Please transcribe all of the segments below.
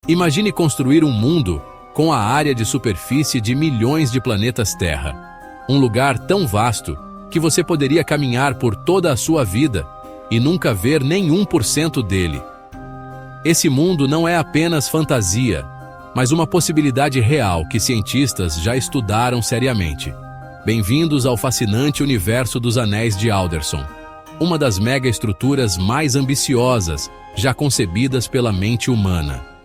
Imagine construir um mundo com a área de superfície de milhões de planetas Terra. Um lugar tão vasto que você poderia caminhar por toda a sua vida e nunca ver nem 1% dele. Esse mundo não é apenas fantasia, mas uma possibilidade real que cientistas já estudaram seriamente. Bem-vindos ao fascinante universo dos Anéis de Alderson, uma das megaestruturas mais ambiciosas já concebidas pela mente humana.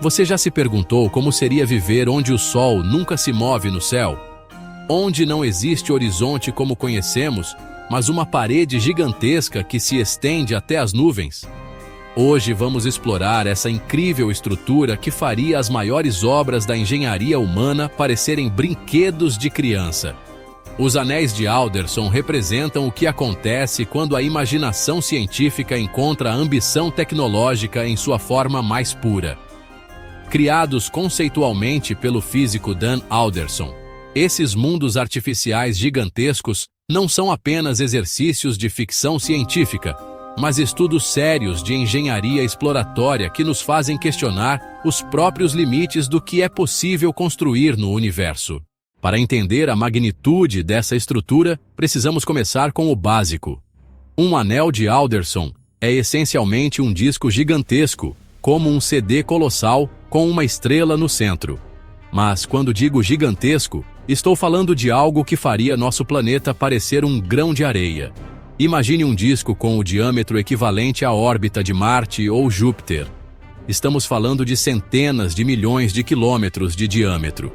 Você já se perguntou como seria viver onde o Sol nunca se move no céu? Onde não existe horizonte como conhecemos, mas uma parede gigantesca que se estende até as nuvens? Hoje vamos explorar essa incrível estrutura que faria as maiores obras da engenharia humana parecerem brinquedos de criança. Os Anéis de Alderson representam o que acontece quando a imaginação científica encontra a ambição tecnológica em sua forma mais pura. Criados conceitualmente pelo físico Dan Alderson, esses mundos artificiais gigantescos não são apenas exercícios de ficção científica, mas estudos sérios de engenharia exploratória que nos fazem questionar os próprios limites do que é possível construir no universo. Para entender a magnitude dessa estrutura, precisamos começar com o básico. Um anel de Alderson é essencialmente um disco gigantesco, como um CD colossal com uma estrela no centro. Mas quando digo gigantesco, estou falando de algo que faria nosso planeta parecer um grão de areia. Imagine um disco com o diâmetro equivalente à órbita de Marte ou Júpiter. Estamos falando de centenas de milhões de quilômetros de diâmetro.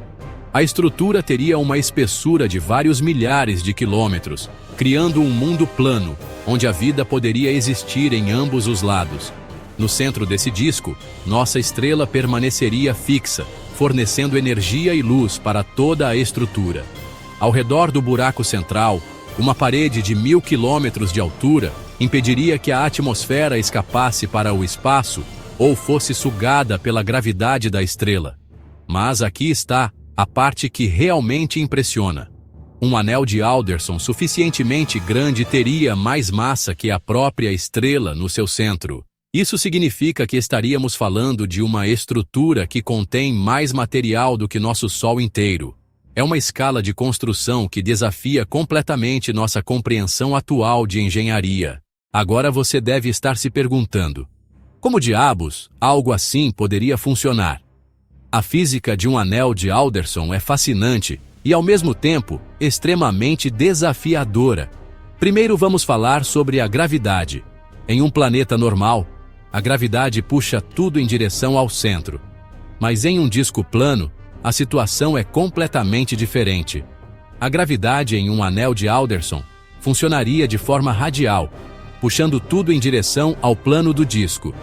A estrutura teria uma espessura de vários milhares de quilômetros, criando um mundo plano, onde a vida poderia existir em ambos os lados. No centro desse disco, nossa estrela permaneceria fixa, fornecendo energia e luz para toda a estrutura. Ao redor do buraco central, uma parede de 1000 quilômetros de altura impediria que a atmosfera escapasse para o espaço ou fosse sugada pela gravidade da estrela. Mas aqui está a parte que realmente impressiona. Um anel de Alderson suficientemente grande teria mais massa que a própria estrela no seu centro. Isso significa que estaríamos falando de uma estrutura que contém mais material do que nosso Sol inteiro. É uma escala de construção que desafia completamente nossa compreensão atual de engenharia. Agora você deve estar se perguntando: como diabos algo assim poderia funcionar? A física de um anel de Alderson é fascinante e, ao mesmo tempo, extremamente desafiadora. Primeiro vamos falar sobre a gravidade. Em um planeta normal, a gravidade puxa tudo em direção ao centro. Mas em um disco plano, a situação é completamente diferente. A gravidade em um anel de Alderson funcionaria de forma radial, puxando tudo em direção ao plano do disco.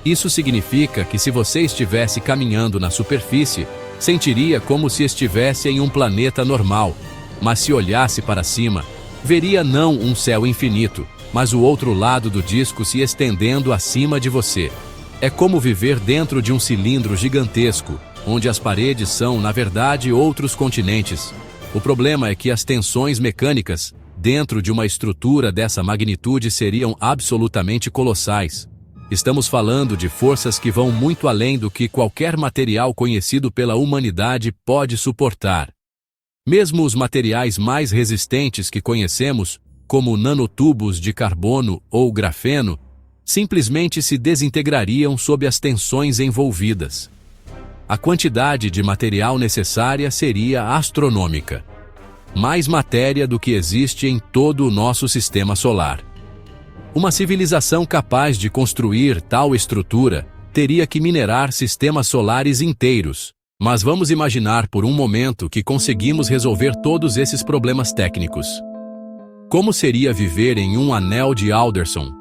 Isso significa que se você estivesse caminhando na superfície, sentiria como se estivesse em um planeta normal, mas se olhasse para cima, veria não um céu infinito, mas o outro lado do disco se estendendo acima de você. É como viver dentro de um cilindro gigantesco, onde as paredes são, na verdade, outros continentes. O problema é que as tensões mecânicas, dentro de uma estrutura dessa magnitude, seriam absolutamente colossais. Estamos falando de forças que vão muito além do que qualquer material conhecido pela humanidade pode suportar. Mesmo os materiais mais resistentes que conhecemos, como nanotubos de carbono ou grafeno, simplesmente se desintegrariam sob as tensões envolvidas. A quantidade de material necessária seria astronômica. Mais matéria do que existe em todo o nosso sistema solar. Uma civilização capaz de construir tal estrutura teria que minerar sistemas solares inteiros. Mas vamos imaginar por um momento que conseguimos resolver todos esses problemas técnicos. Como seria viver em um anel de Alderson?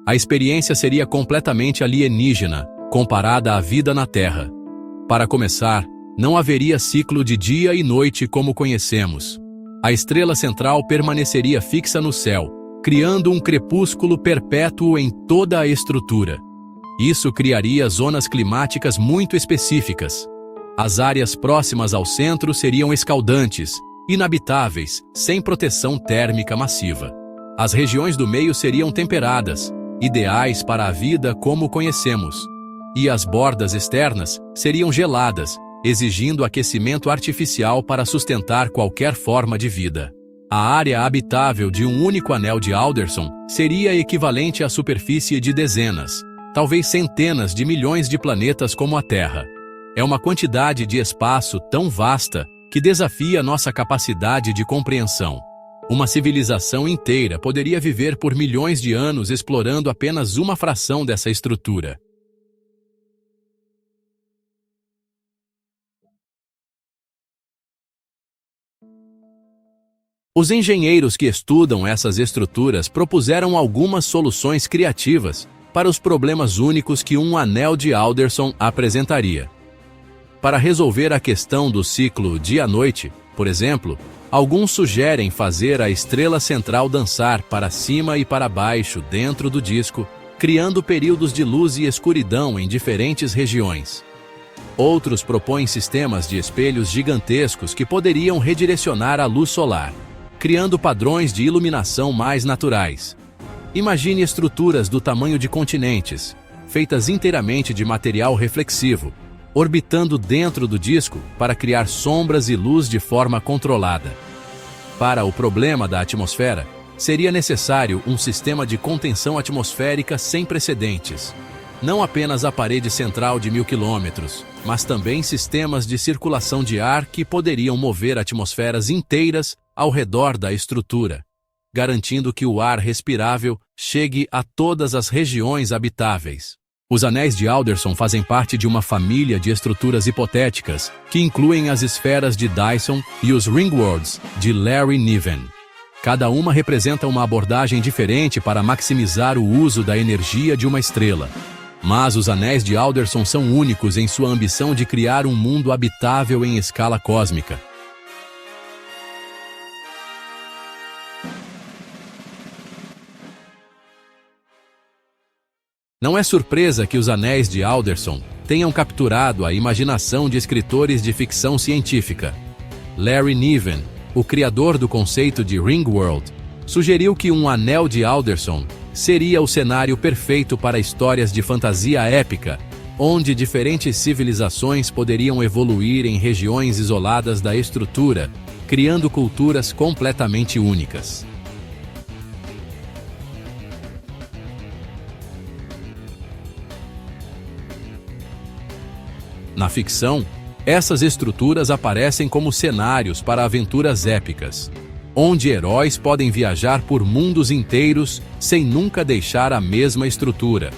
A experiência seria completamente alienígena, comparada à vida na Terra. Para começar, não haveria ciclo de dia e noite como conhecemos. A estrela central permaneceria fixa no céu, criando um crepúsculo perpétuo em toda a estrutura. Isso criaria zonas climáticas muito específicas. As áreas próximas ao centro seriam escaldantes, inabitáveis, sem proteção térmica massiva. As regiões do meio seriam temperadas, ideais para a vida como conhecemos. e as bordas externas seriam geladas, exigindo aquecimento artificial para sustentar qualquer forma de vida. A área habitável de um único anel de Alderson seria equivalente à superfície de dezenas, talvez centenas de milhões de planetas como a Terra. É uma quantidade de espaço tão vasta que desafia nossa capacidade de compreensão. Uma civilização inteira poderia viver por milhões de anos explorando apenas uma fração dessa estrutura. Os engenheiros que estudam essas estruturas propuseram algumas soluções criativas para os problemas únicos que um anel de Alderson apresentaria. Para resolver a questão do ciclo dia-noite, por exemplo, alguns sugerem fazer a estrela central dançar para cima e para baixo dentro do disco, criando períodos de luz e escuridão em diferentes regiões. Outros propõem sistemas de espelhos gigantescos que poderiam redirecionar a luz solar, criando padrões de iluminação mais naturais. Imagine estruturas do tamanho de continentes, feitas inteiramente de material reflexivo, orbitando dentro do disco para criar sombras e luz de forma controlada. Para o problema da atmosfera, seria necessário um sistema de contenção atmosférica sem precedentes. Não apenas a parede central de 1000 quilômetros, mas também sistemas de circulação de ar que poderiam mover atmosferas inteiras ao redor da estrutura, garantindo que o ar respirável chegue a todas as regiões habitáveis. Os anéis de Alderson fazem parte de uma família de estruturas hipotéticas, que incluem as esferas de Dyson e os ringworlds de Larry Niven. Cada uma representa uma abordagem diferente para maximizar o uso da energia de uma estrela. Mas os anéis de Alderson são únicos em sua ambição de criar um mundo habitável em escala cósmica. Não é surpresa que os anéis de Alderson tenham capturado a imaginação de escritores de ficção científica. Larry Niven, o criador do conceito de Ringworld, sugeriu que um anel de Alderson seria o cenário perfeito para histórias de fantasia épica, onde diferentes civilizações poderiam evoluir em regiões isoladas da estrutura, criando culturas completamente únicas. Na ficção, essas estruturas aparecem como cenários para aventuras épicas, onde heróis podem viajar por mundos inteiros sem nunca deixar a mesma estrutura.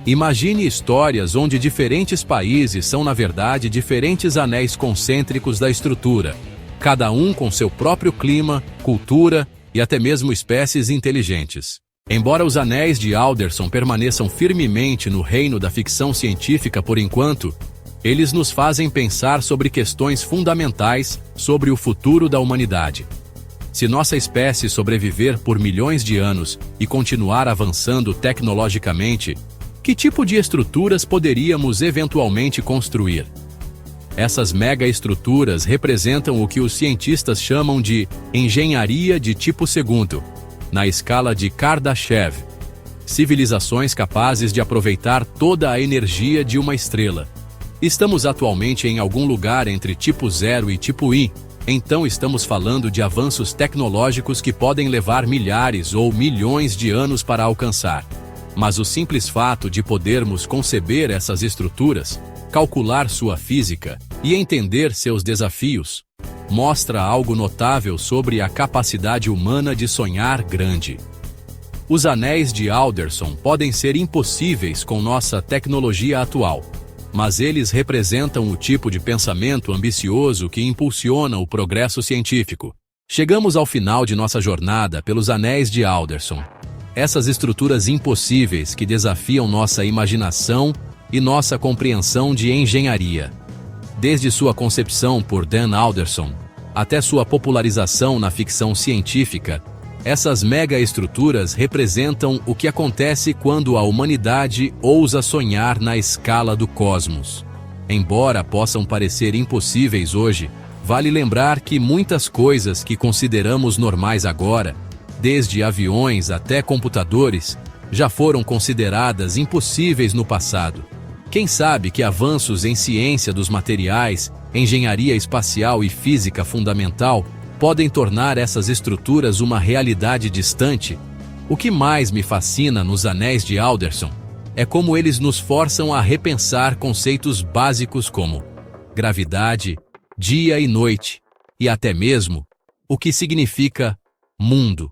Imagine histórias onde diferentes países são, na verdade, diferentes anéis concêntricos da estrutura, cada um com seu próprio clima, cultura e até mesmo espécies inteligentes. Embora os anéis de Alderson permaneçam firmemente no reino da ficção científica por enquanto, eles nos fazem pensar sobre questões fundamentais sobre o futuro da humanidade. Se nossa espécie sobreviver por milhões de anos e continuar avançando tecnologicamente, que tipo de estruturas poderíamos eventualmente construir? Essas megaestruturas representam o que os cientistas chamam de engenharia de tipo segundo, na escala de Kardashev. Civilizações capazes de aproveitar toda a energia de uma estrela. Estamos atualmente em algum lugar entre tipo 0 e tipo I, então estamos falando de avanços tecnológicos que podem levar milhares ou milhões de anos para alcançar. Mas o simples fato de podermos conceber essas estruturas, calcular sua física e entender seus desafios, mostra algo notável sobre a capacidade humana de sonhar grande. Os anéis de Alderson podem ser impossíveis com nossa tecnologia atual, mas eles representam o tipo de pensamento ambicioso que impulsiona o progresso científico. Chegamos ao final de nossa jornada pelos anéis de Alderson. Essas estruturas impossíveis que desafiam nossa imaginação e nossa compreensão de engenharia. Desde sua concepção por Dan Alderson, até sua popularização na ficção científica, essas megaestruturas representam o que acontece quando a humanidade ousa sonhar na escala do cosmos. Embora possam parecer impossíveis hoje, vale lembrar que muitas coisas que consideramos normais agora, desde aviões até computadores, já foram consideradas impossíveis no passado. Quem sabe que avanços em ciência dos materiais, engenharia espacial e física fundamental podem tornar essas estruturas uma realidade distante? O que mais me fascina nos Anéis de Alderson é como eles nos forçam a repensar conceitos básicos como gravidade, dia e noite, e até mesmo o que significa mundo.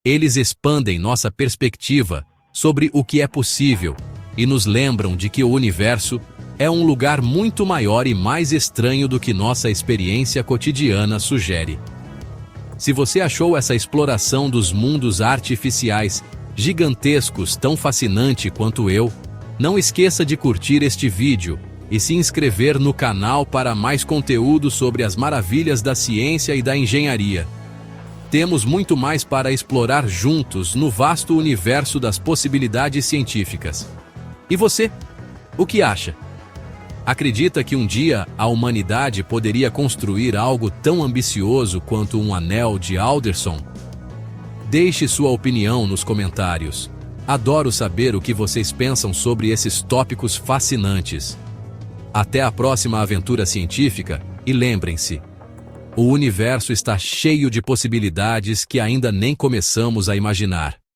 Eles expandem nossa perspectiva sobre o que é possível e nos lembram de que o universo é um lugar muito maior e mais estranho do que nossa experiência cotidiana sugere. Se você achou essa exploração dos mundos artificiais gigantescos tão fascinante quanto eu, não esqueça de curtir este vídeo e se inscrever no canal para mais conteúdo sobre as maravilhas da ciência e da engenharia. Temos muito mais para explorar juntos no vasto universo das possibilidades científicas. E você? O que acha? Acredita que um dia a humanidade poderia construir algo tão ambicioso quanto um anel de Alderson? Deixe sua opinião nos comentários. Adoro saber o que vocês pensam sobre esses tópicos fascinantes. Até a próxima aventura científica e lembrem-se, o universo está cheio de possibilidades que ainda nem começamos a imaginar.